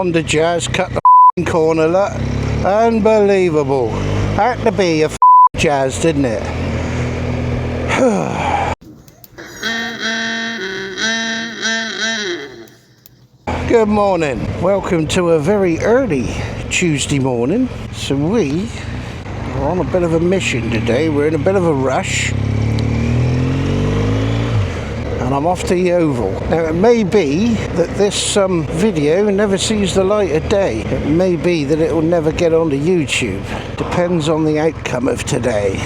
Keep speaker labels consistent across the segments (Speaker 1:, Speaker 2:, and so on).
Speaker 1: Honda Jazz cut the corner, look. Unbelievable. Had to be a Jazz, didn't it? Good morning. Welcome to a very early Tuesday morning. So we are on a bit of a mission today. We're in a bit of a rush. And I'm off to Yeovil. Now it may be that this video never sees the light of day. It may be that it will never get onto YouTube. Depends on the outcome of today.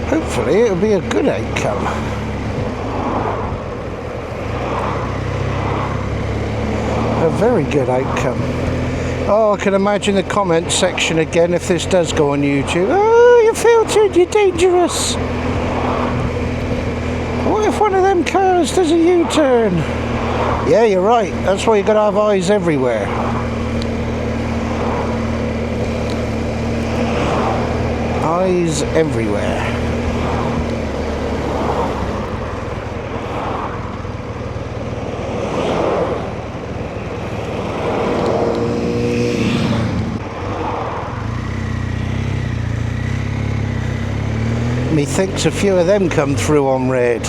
Speaker 1: Hopefully it'll be a good outcome. A very good outcome. Oh, I can imagine the comment section again if this does go on YouTube. Oh, you're filtered, you're dangerous. What if one of them cars does a U-turn? Yeah, you're right. That's why you've got to have eyes everywhere. Eyes everywhere. Methinks a few of them come through on red.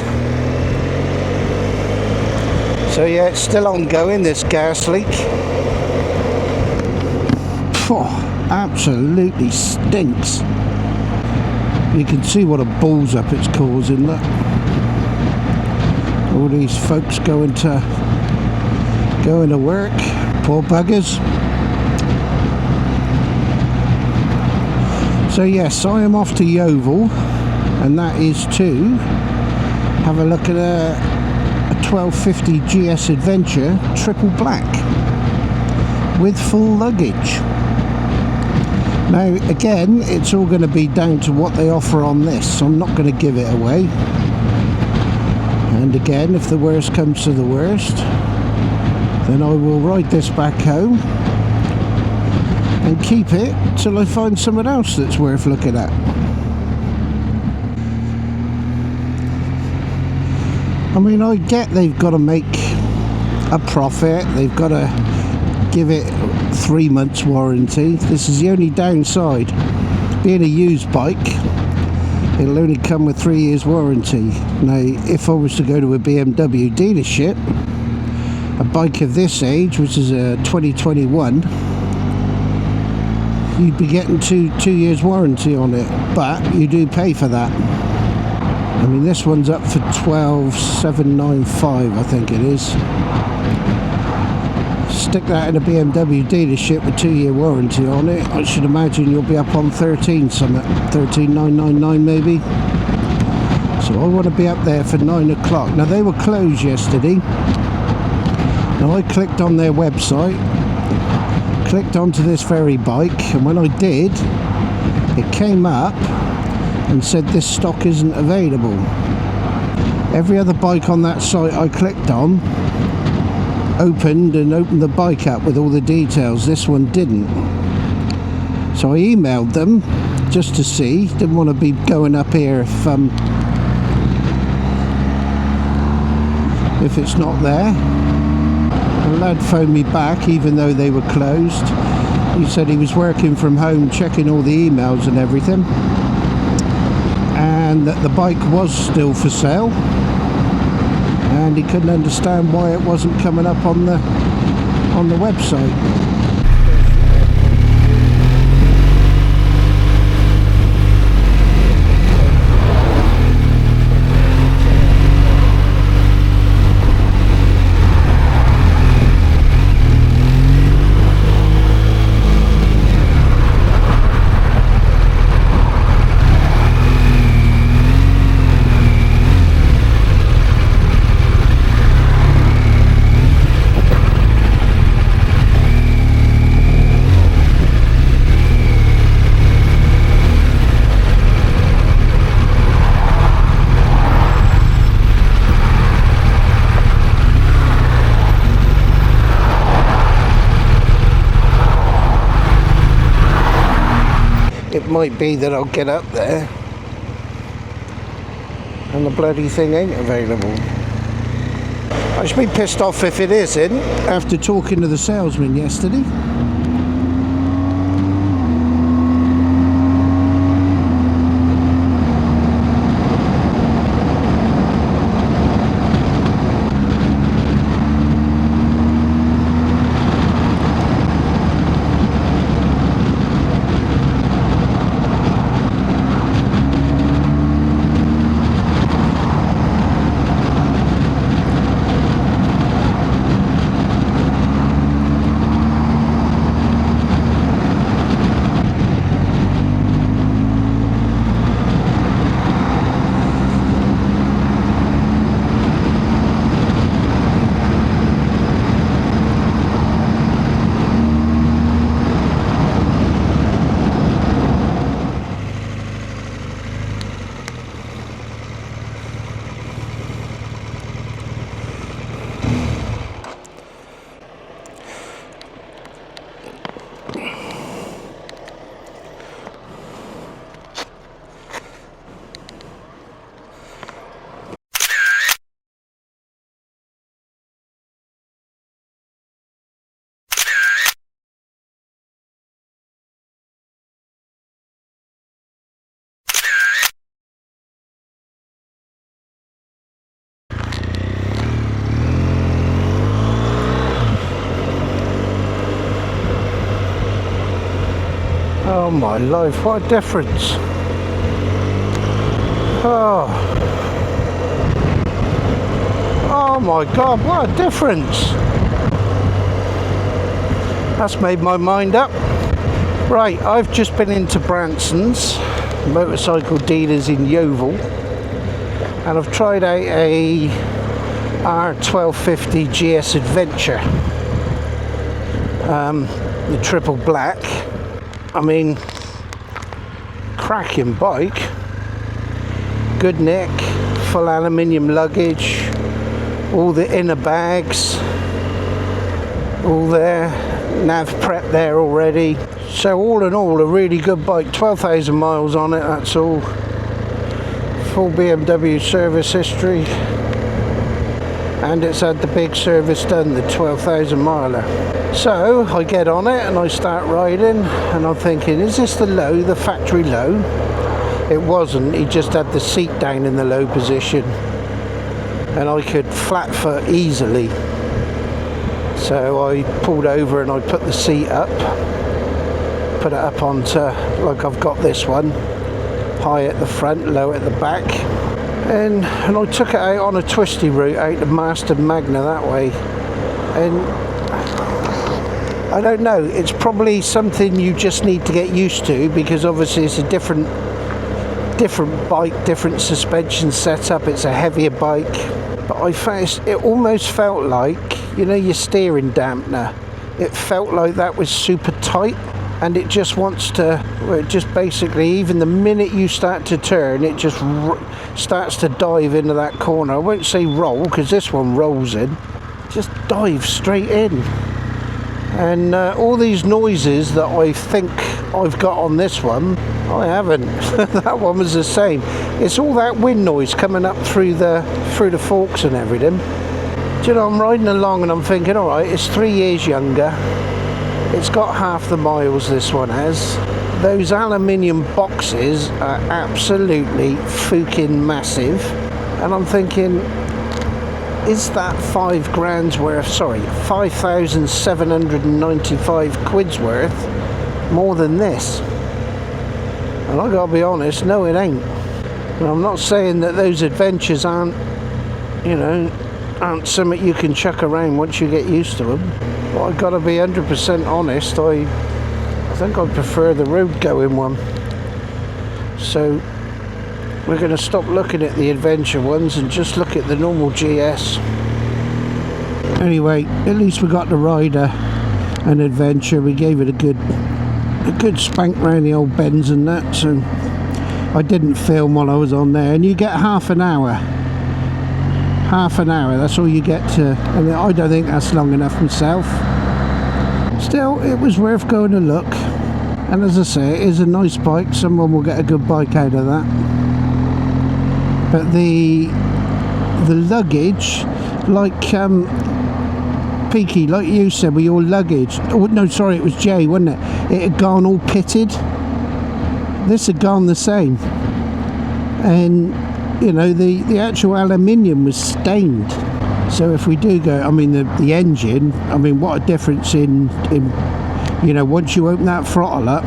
Speaker 1: So yeah, it's still ongoing, this gas leak. Oh, absolutely stinks. You can see what a balls up it's causing. Look, all these folks going to work, poor buggers. So yes, I am off to Yeovil. And that is to have a look at a 1250GS Adventure triple black with full luggage. Now again, it's all going to be down to what they offer on this, so I'm not going to give it away. And again, if the worst comes to the worst, then I will ride this back home and keep it till I find someone else that's worth looking at. I mean, I get they've got to make a profit, they've got to give it 3 months warranty. This is the only downside. Being a used bike, it'll only come with 3 years warranty. Now, if I was to go to a BMW dealership, a bike of this age, which is a 2021, you'd be getting two years warranty on it, but you do pay for that. I mean, this one's up for 12,795, I think it is. Stick that in a BMW dealership with 2-year warranty on it, I should imagine you'll be up on 13 something, 13,999 maybe. So I want to be up there for 9 o'clock. Now they were closed yesterday. Now I clicked on their website, clicked onto this very bike, and when I did, it came up and said this stock isn't available. Every other bike on that site I clicked on opened the bike up with all the details. This one didn't. So I emailed them just to see. Didn't want to be going up here if it's not there. The lad phoned me back even though they were closed. He said he was working from home checking all the emails and everything, and that the bike was still for sale, and he couldn't understand why it wasn't coming up on the website. It might be that I'll get up there and the bloody thing ain't available. I should be pissed off if it isn't, after talking to the salesman yesterday. Oh my life, what a difference. Oh my God, what a difference. That's made my mind up. Right, I've just been into Bransons motorcycle dealers in Yeovil, and I've tried out a R1250GS Adventure, the triple black. I mean, cracking bike, good neck, full aluminium luggage, all the inner bags, all there, nav prep there already. So all in all, a really good bike. 12,000 miles on it, that's all. Full BMW service history, and it's had the big service done, the 12,000 miler. So I get on it and I start riding, and I'm thinking, is this the low, the factory low? It wasn't. He just had the seat down in the low position, and I could flat foot easily. So I pulled over and I put the seat up, put it up onto, like I've got this one, high at the front, low at the back, and I took it out on a twisty route out to Marston Magna that way. And I don't know, it's probably something you just need to get used to, because obviously it's a different bike, different suspension setup, it's a heavier bike. But I found it almost felt like, you know, your steering dampener, it felt like that was super tight, and it just wants to, well, it just basically, even the minute you start to turn, it just starts to dive into that corner. I won't say roll, because this one rolls in, just dive straight in. And all these noises that I think I've got on this one, I haven't. That one was the same. It's all that wind noise coming up through the forks and everything. Do you know, I'm riding along and I'm thinking, all right, it's 3 years younger. It's got half the miles this one has. Those aluminium boxes are absolutely fucking massive. And I'm thinking, is that 5 grand's worth, sorry, 5,795 quid's worth more than this? And I gotta be honest, no it ain't. And I'm not saying that those adventures aren't, you know, aren't something you can chuck around once you get used to them. But I gotta be 100% honest, I think I prefer the road going one. So we're going to stop looking at the adventure ones and just look at the normal GS. Anyway, at least we got to ride an adventure. We gave it a good spank round the old bends and that, so I didn't film while I was on there. And you get half an hour, that's all you get to, and I don't think that's long enough myself. Still, it was worth going to look, and as I say, it is a nice bike. Someone will get a good bike out of that. but the luggage, like Peaky, like you said with your luggage, oh no, sorry, it was Jay, wasn't it? It had gone all pitted. This had gone the same, and you know, the actual aluminium was stained. So if we do go, I mean, the engine, I mean, what a difference in you know, once you open that throttle up,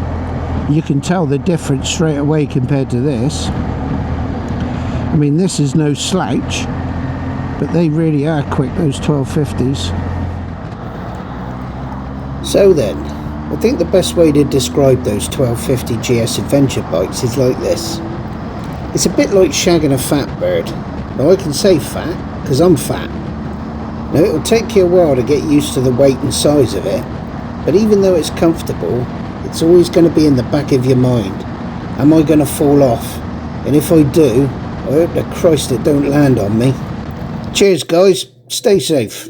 Speaker 1: you can tell the difference straight away compared to this. I mean, this is no slouch, but they really are quick, those 1250s. So then, I think the best way to describe those 1250 GS Adventure bikes is like this. It's a bit like shagging a fat bird. Now I can say fat, because I'm fat. Now it'll take you a while to get used to the weight and size of it, but even though it's comfortable, it's always going to be in the back of your mind. Am I going to fall off? And if I do, I hope to Christ it don't land on me. Cheers guys, stay safe.